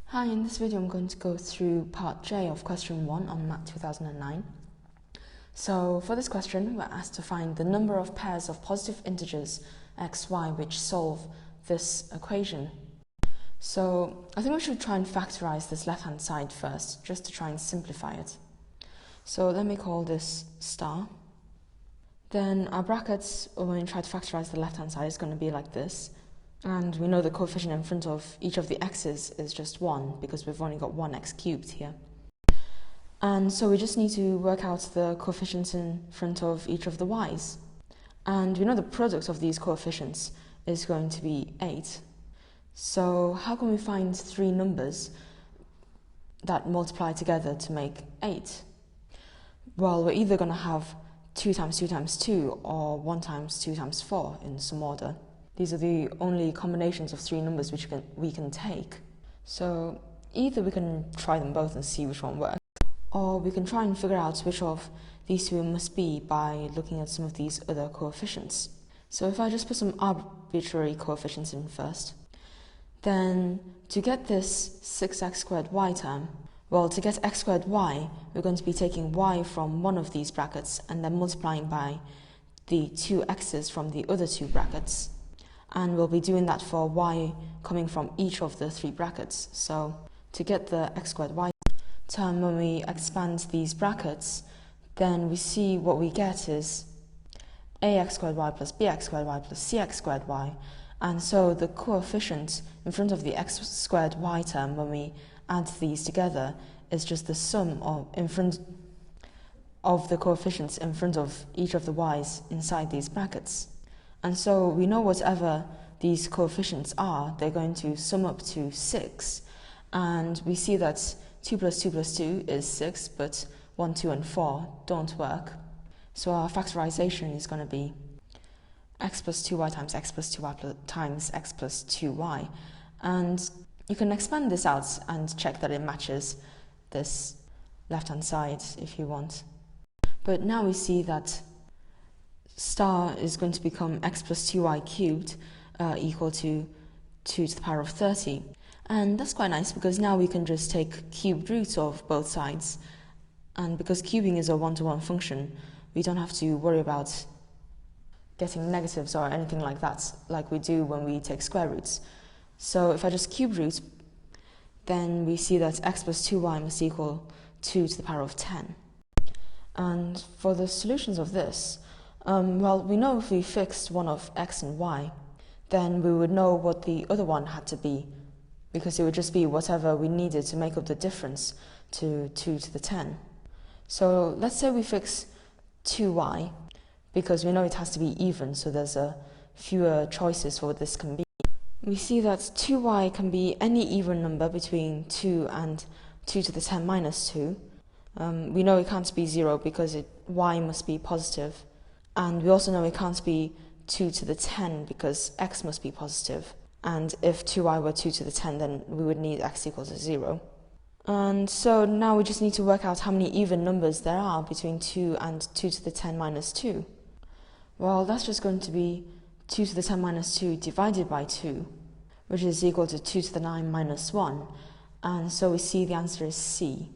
Hi, in this video I'm going to go through part J of question 1 on Math 2009. So for this question we're asked to find the number of pairs of positive integers x, y which solve this equation. So I think we should try and factorize this left hand side first, just to try and simplify it. So let me call this star. Then our brackets, when we try to factorize the left hand side, is going to be like this. And we know the coefficient in front of each of the x's is just 1 because we've only got one x cubed here. And so we just need to work out the coefficients in front of each of the y's. And we know the product of these coefficients is going to be 8. So how can we find three numbers that multiply together to make 8? Well, we're either going to have 2 times 2 times 2 or 1 times 2 times 4 in some order. These are the only combinations of three numbers which we can take. So either we can try them both and see which one works, or we can try and figure out which of these two must be by looking at some of these other coefficients. So if I just put some arbitrary coefficients in first, then to get this 6x squared y term, well, to get x squared y, we're going to be taking y from one of these brackets and then multiplying by the two x's from the other two brackets. And we'll be doing that for y coming from each of the three brackets. So to get the x squared y term, when we expand these brackets, then we see what we get is ax squared y plus bx squared y plus cx squared y. And so the coefficient in front of the x squared y term, when we add these together, is just the sum in front of the coefficients in front of each of the y's inside these brackets. And so we know whatever these coefficients are, they're going to sum up to 6. And we see that 2 plus 2 plus 2 is 6, but 1, 2, and 4 don't work. So our factorization is going to be x plus 2y times x plus 2y times x plus 2y. And you can expand this out and check that it matches this left-hand side if you want. But now we see that star is going to become x plus 2y cubed equal to 2 to the power of 30. And that's quite nice because now we can just take cubed roots of both sides. And because cubing is a one-to-one function, we don't have to worry about getting negatives or anything like that, like we do when we take square roots. So if I just cube root, then we see that x plus 2y must equal 2 to the power of 10. And for the solutions of this, well, we know if we fixed one of x and y, then we would know what the other one had to be, because it would just be whatever we needed to make up the difference to 2 to the 10. So let's say we fix 2y, because we know it has to be even, so there's fewer choices for what this can be. We see that 2y can be any even number between 2 and 2 to the 10 minus 2. We know it can't be 0 because y must be positive. And we also know it can't be 2 to the 10 because x must be positive. And if 2y were 2 to the 10, then we would need x equals to 0. And so now we just need to work out how many even numbers there are between 2 and 2 to the 10 minus 2. Well, that's just going to be 2 to the 10 minus 2 divided by 2, which is equal to 2 to the 9 minus 1. And so we see the answer is C.